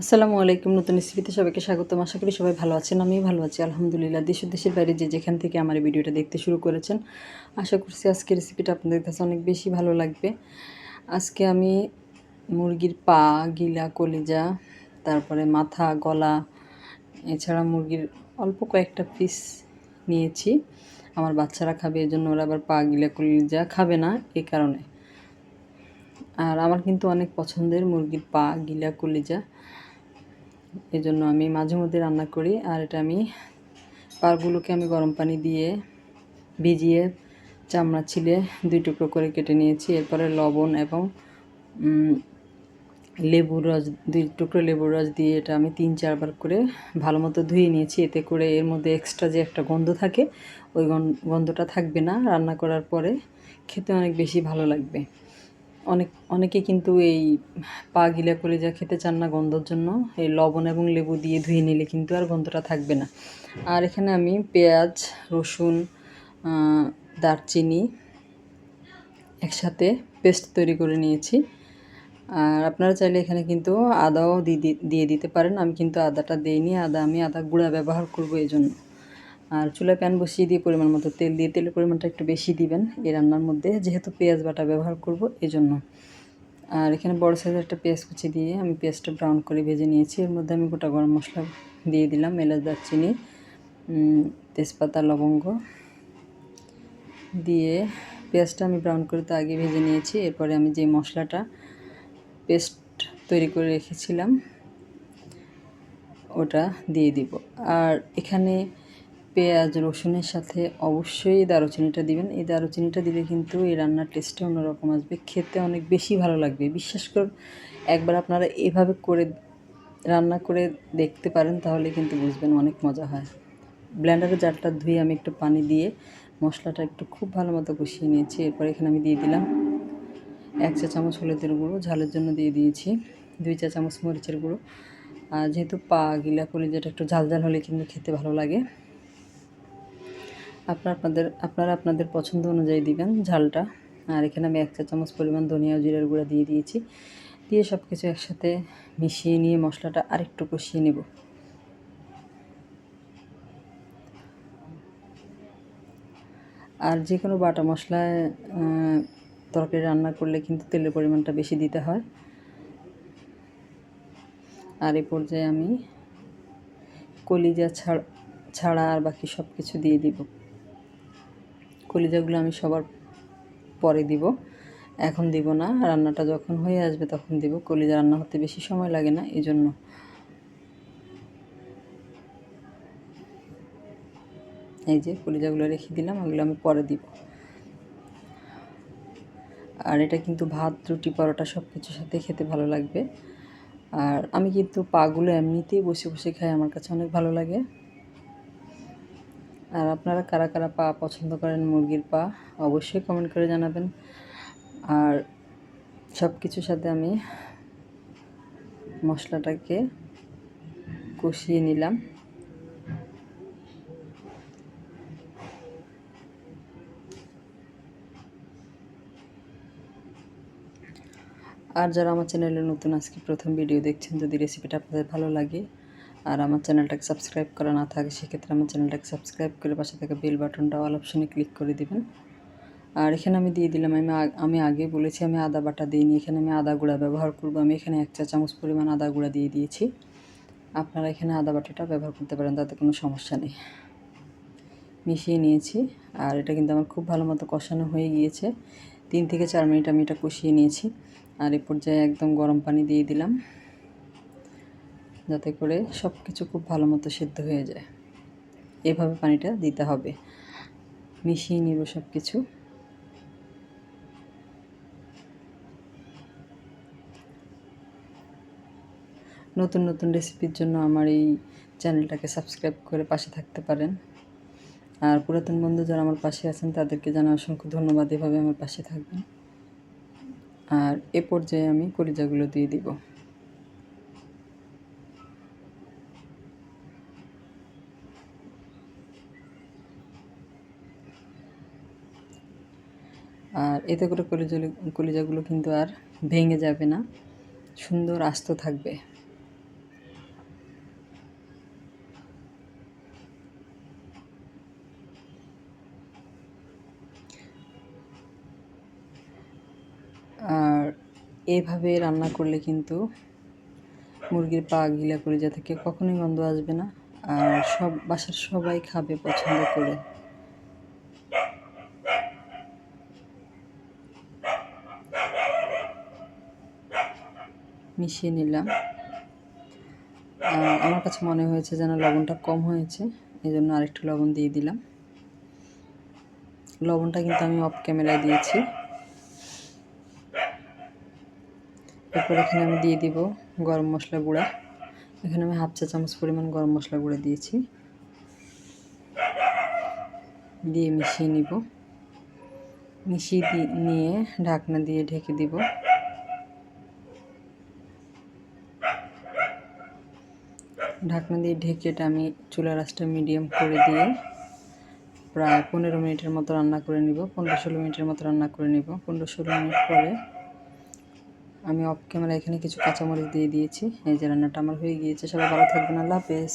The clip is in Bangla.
আসসালামু আলাইকুম। নতুন রেসিপিতে সবাইকে স্বাগতম। আশা করি সবাই ভালো আছেন। আমিও ভালো আছি আলহামদুলিল্লাহ। দেশ ও দেশের বাইরে যে যেখান থেকে আমার এই ভিডিওটা দেখতে শুরু করেছেন, আশা করছি আজকের রেসিপিটা আপনাদের কাছে অনেক বেশি ভালো লাগবে। আজকে আমি মুরগির পা, গিলা, কলিজা, তারপরে মাথা, গলা, এছাড়া মুরগির অল্প কয়েকটা পিস নিয়েছি। আমার বাচ্চারা খাবে, এজন্য ওরা আবার পা, গিলা, কলিজা খাবে না এই কারণে। আর আমার কিন্তু অনেক পছন্দের মুরগির পা, গিলা, কলিজা। এজন্য আমি মাঝে মধ্যে রান্না করি। আর এটা আমি পাগুলোকে আমি গরম পানি দিয়ে ভিজিয়ে চামড়া ছিলে 2 টুকরো করে কেটে নিয়েছি। এরপরে লবণ এবং লেবুর রস 2 টুকরো লেবুর রস দিয়ে এটা আমি 3-4 বার করে ভালো মতো ধুয়ে নিয়েছি। এতে করে এর মধ্যে এক্সট্রা যে একটা গন্ধ থাকে, ওই গন্ধটা থাকবে না। রান্না করার পরে খেতে অনেক বেশি ভালো লাগবে। অনেকে কিন্তু এই পা গিলা কলিজা খেতে চান না গন্ধর জন্য। এই লবণ এবং লেবু দিয়ে ধুয়ে নিলে কিন্তু আর গন্ধটা থাকবে না। আর এখানে আমি পেঁয়াজ, রসুন, দারচিনি একসাথে পেস্ট তৈরি করে নিয়েছি। আর আপনারা চাইলে এখানে কিন্তু আদাও দিয়ে দিতে পারেন। আমি কিন্তু আদাটা দিইনি। আমি আদা গুঁড়া ব্যবহার করব এজন্য। আর চুলায় প্যান বসিয়ে দিয়ে পরিমাণ মতো তেল দিয়ে, তেলের পরিমাণটা একটু বেশি দিবেন এই রান্নার মধ্যে, যেহেতু পেঁয়াজ বাটা ব্যবহার করব এজন্য। আর এখানে বড় সাইজের একটা পেঁয়াজ কুচি দিয়ে আমি পেঁয়াজটা ব্রাউন করে ভেজে নিয়েছি। এর মধ্যে আমি গোটা গরম মশলা দিয়ে দিলাম, এলাচ, দারচিনি, তেজপাতা, লবঙ্গ দিয়ে পেঁয়াজটা আমি ব্রাউন করে তো আগে ভেজে নিয়েছি। এরপরে আমি যে মশলাটা পেস্ট তৈরি করে রেখেছিলাম ওটা দিয়ে দিব। আর এখানে পেঁয়াজ রসুনের সাথে অবশ্যই দারুচিনিটা দিবেন। এই দারুচিনিটা দিলে কিন্তু এই রান্নার টেস্টটা অন্যরকম আসবে, খেতে অনেক বেশি ভালো লাগবে। বিশ্বাস করুন, একবার আপনারা এভাবে করে রান্না করে দেখতে পারেন, তাহলে কিন্তু বুঝবেন অনেক মজা হয়। ব্লেন্ডারের জারটা ধুয়ে আমি একটু পানি দিয়ে মশলাটা একটু খুব ভালো মতো কষিয়ে নিয়েছি। এরপর এখানে আমি দিয়ে দিলাম 1 চা চামচ হলুদের গুঁড়ো, ঝালের জন্য দিয়ে দিয়েছি 2 চা চামচ মরিচের গুঁড়ো। আর যেহেতু পা গিলা কলিজাটা একটু ঝাল ঝাল হলে কিন্তু খেতে ভালো লাগে। আপনারা আপনাদের পছন্দ অনুযায়ী দিবেন ঝালটা। আর এখানে আমি 1 চা চামচ পরিমাণ ধনিয়া ও জিরার গুঁড়া দিয়ে দিয়েছি। দিয়ে সব কিছু একসাথে মিশিয়ে নিয়ে মশলাটা আরেকটু কষিয়ে নেব। আর যে কোনো বাটা মশলায় তরকারি রান্না করলে কিন্তু তেলের পরিমাণটা বেশি দিতে হয়। আর এই পর্যায়ে আমি কলিজা ছাড়া আর বাকি সব কিছু দিয়ে দিব। কলিজাগুলো আমি সবার পরে দিব, এখন দিব না। রান্নাটা যখন হয়ে আসবে তখন দিব। কলিজা রান্না হতে বেশি সময় লাগে না, এজন্য। এই যে কলিজাগুলো রেখে দিলাম, ওগুলো আমি পরে দিব। আর এটা কিন্তু ভাত, রুটি, পরোটা সব কিছুর সাথে খেতে ভালো লাগবে। আর আমি কিন্তু পাগুলো এমনিতেই বসে বসে খাই, আমার কাছে অনেক ভালো লাগে। আর আপনারা কারা কারা পা পছন্দ করেন, মুরগির পা, অবশ্যই কমেন্ট করে জানাবেন। আর সব কিছুর সাথে আমি মশলাটাকে কষিয়ে নিলাম। আর যারা আমার চ্যানেলে নতুন আজকে প্রথম ভিডিও দেখছেন, যদি রেসিপিটা আপনাদের ভালো লাগে আর আমার চ্যানেলটাকে সাবস্ক্রাইব করা না থাকে, সেক্ষেত্রে আমার চ্যানেলটাকে সাবস্ক্রাইব করে পাশে থাকা বেল বাটনটা অল অপশনে ক্লিক করে দিবেন। আর এখানে আমি দিয়ে দিলাম, আমি আগে বলেছি আমি আদা বাটা দিইনি, এখানে আমি আদা গুঁড়া ব্যবহার করব। আমি এখানে 1 চা চামচ পরিমাণ আদা গুঁড়া দিয়ে দিয়েছি। আপনারা এখানে আদা বাটাটা ব্যবহার করতে পারেন, তাতে কোনো সমস্যা নেই। মিশিয়ে নিয়েছি। আর এটা কিন্তু আমার খুব ভালো মতো কষানো হয়ে গিয়েছে। 3 থেকে 4 মিনিট আমি এটা কষিয়ে নিয়েছি। আর এই পর্যায়ে একদম গরম পানি দিয়ে দিলাম, যাতে করে সব কিছু খুব ভালো মতো সেদ্ধ হয়ে যায়। এভাবে পানিটা দিতে হবে। মিশিয়ে নিব সব কিছু। নতুন নতুন রেসিপির জন্য আমার এই চ্যানেলটাকে সাবস্ক্রাইব করে পাশে থাকতে পারেন। আর পুরাতন বন্ধু যারা আমার পাশে আছেন, তাদেরকে জানাই অসংখ্য ধন্যবাদ, এভাবে আমার পাশে থাকবেন। আর এ পর্যায়ে আমি কলিজাগুলো দিয়ে দিব। আর এতে করে কলিজাগুলো কিন্তু আর ভেঙে যাবে না, সুন্দর আস্ত থাকবে। আর এইভাবে রান্না করলে কিন্তু মুরগির পা গিলা কলিজা থেকে কখনোই গন্ধ আসবে না, আর বাসার সবাই খাবে পছন্দ করে। মিশিয়ে নিলাম। আমার কাছে মনে হয়েছে যেন লবণটা কম হয়েছে, এই জন্য আরেকটু লবণ দিয়ে দিলাম। লবণটা কিন্তু আমি অফ ক্যামেরায় দিয়েছি। এরপর এখানে আমি দিয়ে দিব গরম মশলা গুঁড়া। এখানে আমি 1/2 চা চামচ পরিমাণ গরম মশলা গুঁড়া দিয়েছি, দিয়ে মিশিয়ে নিব। মিশিয়ে নিয়ে ঢাকনা দিয়ে ঢেকে দিব। ঢাকনা দিয়ে ঢেকে এটা আমি চুলার আঁচটা মিডিয়াম করে দিয়ে প্রায় 15 মিনিটের মতো রান্না করে নিব। 15-16 মিনিটের মতো রান্না করে নিব। 15-16 মিনিট পরে আমি অফ ক্যামেরা এখানে কিছু কাঁচামরিচ দিয়ে দিয়েছি। এই যে রান্নাটা আমার হয়ে গিয়েছে। সবাই ভালো থাকবেন। আল্লাহ হাফেজ।